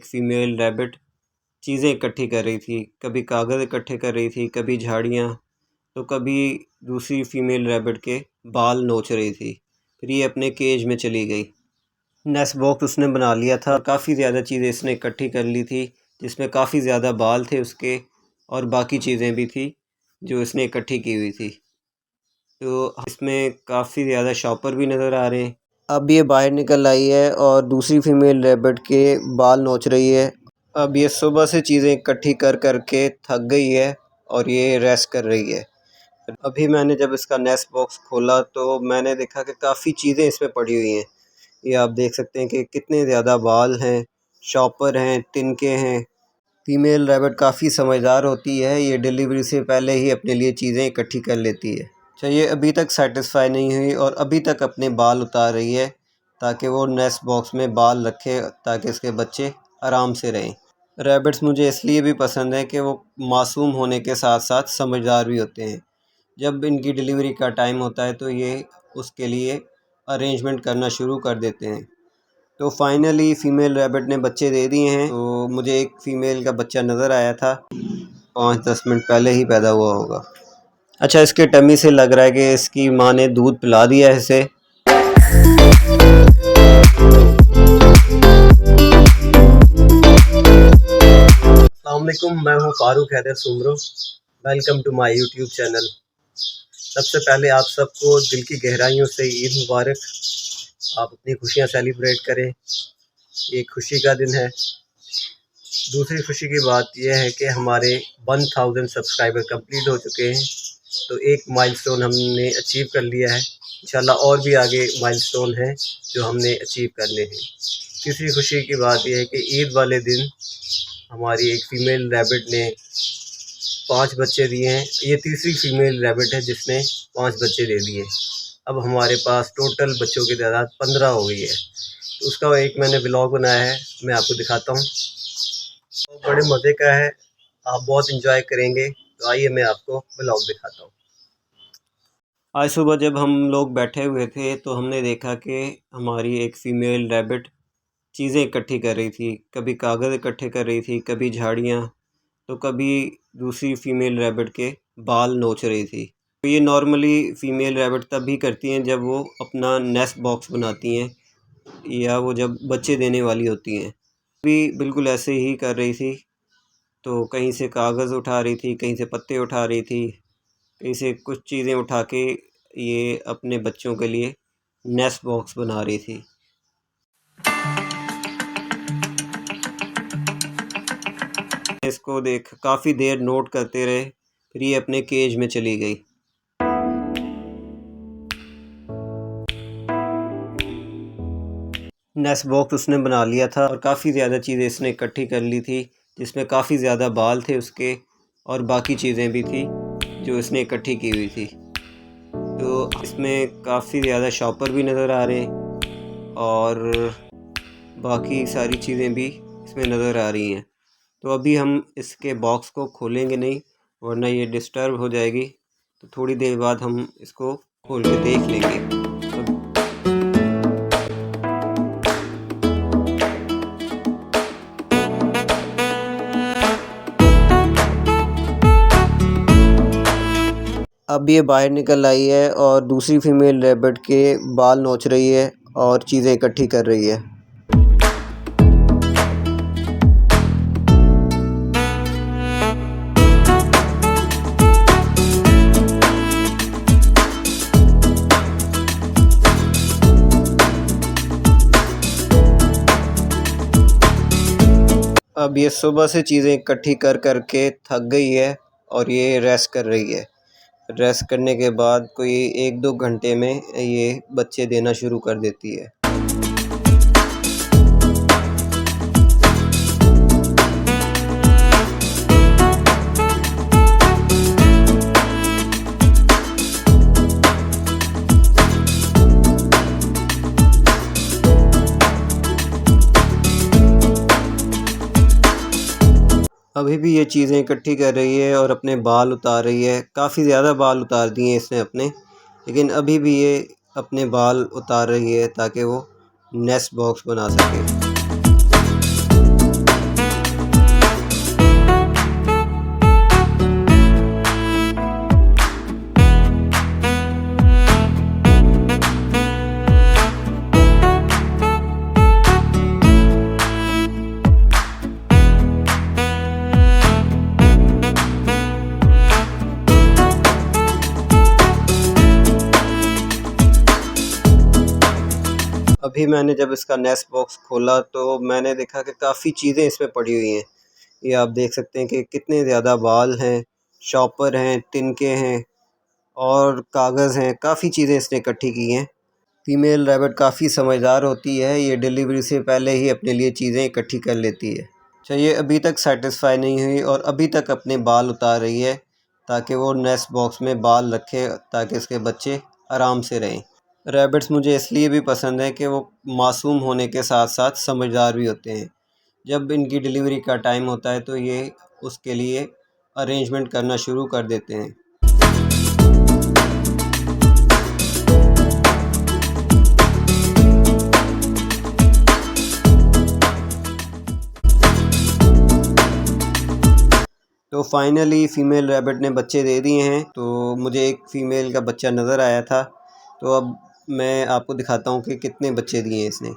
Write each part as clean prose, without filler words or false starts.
Female rabbit चीज़ें इकट्ठी कर रही थी। कभी कागज़ इकट्ठे कर रही थी, कभी झाड़ियाँ, तो कभी दूसरी फीमेल रैबिट के बाल नोच रही थी। फिर ये अपने केज में चली गई। नेस्ट बॉक्स उसने बना लिया था और काफ़ी ज़्यादा चीज़ें इसने इकट्ठी कर ली थी, जिसमें काफ़ी ज़्यादा बाल थे उसके और बाकी चीज़ें भी थी जो इसने इकट्ठी की हुई थी। तो इसमें काफ़ी ज़्यादा शॉपर भी नज़र आ रहे हैं। अब ये बाहर निकल आई है और दूसरी फीमेल रैबिट के बाल नोच रही है। अब ये सुबह से चीज़ें इकट्ठी कर कर के थक गई है और ये रेस्ट कर रही है। अभी मैंने जब इसका नेस्ट बॉक्स खोला तो मैंने देखा कि काफ़ी चीज़ें इसमें पड़ी हुई हैं। ये आप देख सकते हैं कि कितने ज़्यादा बाल हैं, शॉपर हैं, तिनके हैं। फीमेल रैबिट काफ़ी समझदार होती है, ये डिलीवरी से पहले ही अपने लिए चीज़ें इकट्ठी कर लेती है। ये अभी तक सेटिस्फाई नहीं हुई और अभी तक अपने बाल उतार रही है ताकि वो नेस्ट बॉक्स में बाल रखे ताकि इसके बच्चे आराम से रहें। रैबिट्स मुझे इसलिए भी पसंद है कि वो मासूम होने के साथ साथ समझदार भी होते हैं। जब इनकी डिलीवरी का टाइम होता है तो ये उसके लिए अरेंजमेंट करना शुरू कर देते हैं। तो फाइनली फ़ीमेल रैबिट ने बच्चे दे दिए हैं। तो मुझे एक फ़ीमेल का बच्चा नज़र आया था, 5-10 मिनट पहले ही पैदा हुआ होगा। अच्छा, इसके टमी से लग रहा है कि इसकी माँ ने दूध पिला दिया है इसे। अस्सलामुअलैकुम, मैं हूँ Farooq Haider Soomro. Welcome to my YouTube channel. सबसे पहले आप सबको दिल की गहराइयों से ईद मुबारक। आप अपनी खुशियाँ सेलिब्रेट करें, ये खुशी का दिन है। दूसरी खुशी की बात यह है कि हमारे 1000 सब्सक्राइबर कंप्लीट हो चुके हैं। तो एक माइलस्टोन हमने अचीव कर लिया है। इंशाल्लाह और भी आगे माइलस्टोन हैं जो हमने अचीव करने हैं। तीसरी खुशी की बात यह है कि ईद वाले दिन हमारी एक फ़ीमेल रैबिट ने 5 बच्चे दिए हैं। ये तीसरी फ़ीमेल रैबिट है जिसने 5 बच्चे दे दिए। अब हमारे पास टोटल बच्चों की तादाद 15 हो गई है। तो उसका एक मैंने व्लॉग बनाया है, मैं आपको दिखाता हूँ। तो बड़े मज़े का है, आप बहुत इंजॉय करेंगे। तो आइए मैं आपको व्लॉग दिखाता हूँ। आज सुबह जब हम लोग बैठे हुए थे तो हमने देखा कि हमारी एक फ़ीमेल रैबिट चीज़ें इकट्ठी कर रही थी। कभी कागज़ इकट्ठे कर रही थी, कभी झाड़ियाँ, तो कभी दूसरी फ़ीमेल रैबिट के बाल नोच रही थी। तो ये नॉर्मली फ़ीमेल रैबिट तभी करती हैं जब वो अपना नेस्ट बॉक्स बनाती हैं या वो जब बच्चे देने वाली होती हैं। भी बिल्कुल ऐसे ही कर रही थी। तो कहीं से कागज़ उठा रही थी, कहीं से पत्ते उठा रही थी, कहीं से कुछ चीज़ें उठा के ये अपने बच्चों के लिए नेस्ट बॉक्स बना रही थी। इसको देख काफ़ी देर नोट करते रहे, फिर ये अपने केज में चली गई। नेस्ट बॉक्स उसने बना लिया था और काफ़ी ज़्यादा चीज़ें इसने इकट्ठी कर ली थी, जिसमें काफ़ी ज़्यादा बाल थे उसके और बाकी चीज़ें भी थी जो इसने इकट्ठी की हुई थी। तो इसमें काफ़ी ज़्यादा शॉपर भी नज़र आ रहे हैं और बाकी सारी चीज़ें भी इसमें नज़र आ रही हैं। तो अभी हम इसके बॉक्स को खोलेंगे नहीं, वरना ये डिस्टर्ब हो जाएगी। तो थोड़ी देर बाद हम इसको खोल के देख लेंगे। अब ये बाहर निकल आई है और दूसरी फीमेल रैबिट के बाल नोच रही है और चीज़ें इकट्ठी कर रही है। अब ये सुबह से चीज़ें इकट्ठी कर कर के थक गई है और ये रेस्ट कर रही है। रेस्ट करने के बाद कोई 1-2 घंटे में ये बच्चे देना शुरू कर देती है। अभी भी ये चीज़ें इकट्ठी कर रही है और अपने बाल उतार रही है। काफ़ी ज़्यादा बाल उतार दिए इसने अपने, लेकिन अभी भी ये अपने बाल उतार रही है ताकि वो नेस्ट बॉक्स बना सके। अभी मैंने जब इसका नेस्ट बॉक्स खोला तो मैंने देखा कि काफ़ी चीज़ें इसमें पड़ी हुई हैं। ये आप देख सकते हैं कि कितने ज़्यादा बाल हैं, शॉपर हैं, तिनके हैं और कागज़ हैं, काफ़ी चीज़ें इसने इकट्ठी की हैं। फ़ीमेल रैबिट काफ़ी समझदार होती है, ये डिलीवरी से पहले ही अपने लिए चीज़ें इकट्ठी कर लेती है। अच्छा, ये अभी तक सेटिस्फाई नहीं हुई और अभी तक अपने बाल उतार रही है ताकि वो नेस्ट बॉक्स में बाल रखे ताकि इसके बच्चे आराम से रहें। रैबिट्स मुझे इसलिए भी पसंद है कि वो मासूम होने के साथ साथ समझदार भी होते हैं। जब इनकी डिलीवरी का टाइम होता है तो ये उसके लिए अरेंजमेंट करना शुरू कर देते हैं। तो फाइनली फ़ीमेल रैबिट ने बच्चे दे दिए हैं। तो मुझे एक फ़ीमेल का बच्चा नज़र आया था, तो अब मैं आपको दिखाता हूँ कि कितने बच्चे दिए हैं इसने।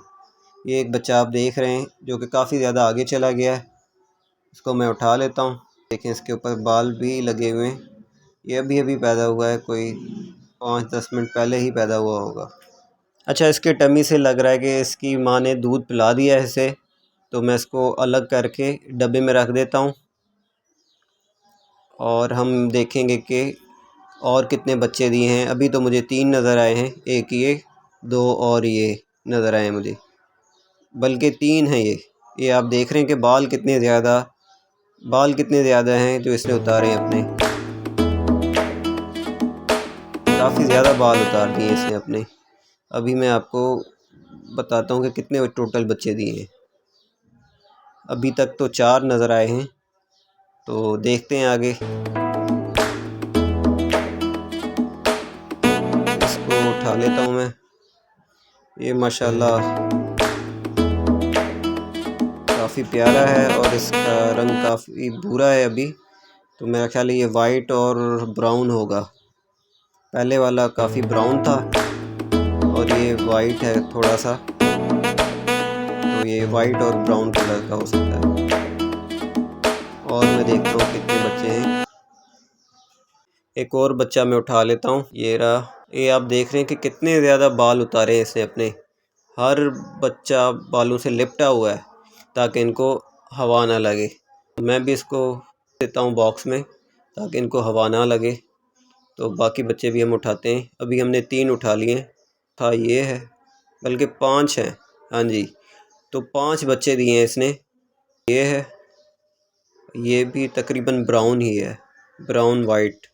ये एक बच्चा आप देख रहे हैं जो कि काफ़ी ज़्यादा आगे चला गया है। इसको मैं उठा लेता हूँ। देखें, इसके ऊपर बाल भी लगे हुए हैं। ये अभी अभी पैदा हुआ है, कोई 5-10 मिनट पहले ही पैदा हुआ होगा। अच्छा, इसके टमी से लग रहा है कि इसकी माँ ने दूध पिला दिया है इसे, तो मैं इसको अलग करके डब्बे में रख देता हूँ और हम देखेंगे कि और कितने बच्चे दिए हैं। अभी तो मुझे 3 नज़र आए हैं, एक ये, 2 और ये नज़र आए हैं मुझे, बल्कि 3 हैं ये। ये आप देख रहे हैं कि बाल कितने ज़्यादा हैं जो इसने उतारे हैं अपने। काफ़ी ज़्यादा बाल उतार दिए इसने अपने। अभी मैं आपको बताता हूँ कि कितने टोटल बच्चे दिए हैं। अभी तक तो 4 नज़र आए हैं, तो देखते हैं आगे। इसको उठा लेता हूँ मैं। ये माशाल्लाह काफ़ी प्यारा है और इसका रंग काफ़ी भूरा है अभी, तो मेरा ख्याल है ये वाइट और ब्राउन होगा। पहले वाला काफ़ी ब्राउन था और ये वाइट है थोड़ा सा, तो ये वाइट और ब्राउन कलर का हो सकता है। और मैं देखता हूँ कितने बच्चे हैं। एक और बच्चा मैं उठा लेता हूँ, ये रहा। ये आप देख रहे हैं कि कितने ज़्यादा बाल उतारे हैं इसने अपने। हर बच्चा बालों से लिपटा हुआ है ताकि इनको हवा ना लगे। मैं भी इसको देता हूँ बॉक्स में ताकि इनको हवा ना लगे। तो बाकी बच्चे भी हम उठाते हैं। अभी हमने 3 उठा लिए था, ये है, बल्कि 5 हैं। हाँ जी, तो 5 बच्चे दिए हैं इसने। ये है, ये भी तकरीबन ब्राउन ही है, ब्राउन वाइट।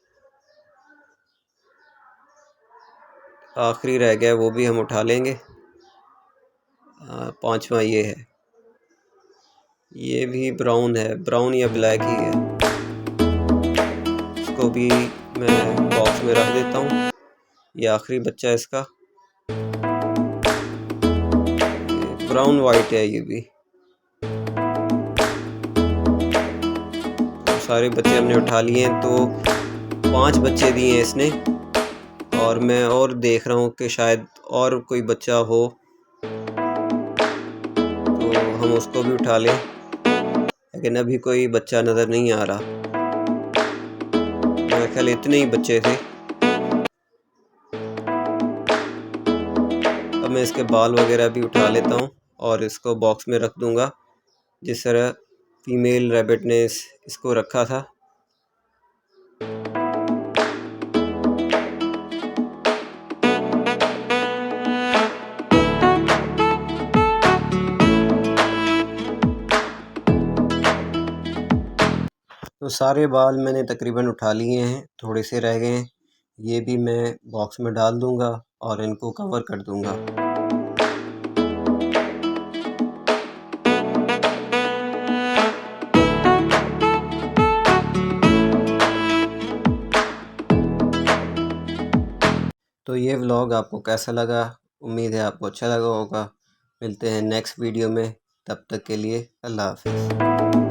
आखिरी रह गया, वो भी हम उठा लेंगे। 5वां ये है, ये भी ब्राउन है, ब्राउन या ब्लैक ही है। इसको भी मैं बॉक्स में रख देता हूँ। ये आखिरी बच्चा है इसका, ब्राउन वाइट है ये भी। तो सारे बच्चे हमने उठा लिए हैं, तो 5 बच्चे दिए हैं इसने। और मैं और देख रहा हूँ कि शायद और कोई बच्चा हो तो हम उसको भी उठा लें, लेकिन अभी कोई बच्चा नज़र नहीं आ रहा। मेरे ख्याल इतने ही बच्चे थे। अब मैं इसके बाल वगैरह भी उठा लेता हूँ और इसको बॉक्स में रख दूँगा जिस तरह फ़ीमेल रैबिट ने इसको रखा था। तो सारे बाल मैंने तकरीबन उठा लिए हैं, थोड़े से रह गए हैं। ये भी मैं बॉक्स में डाल दूँगा और इनको कवर कर दूँगा। तो ये व्लॉग आपको कैसा लगा? उम्मीद है आपको अच्छा लगा होगा। मिलते हैं नेक्स्ट वीडियो में, तब तक के लिए अल्लाह हाफ़िज़।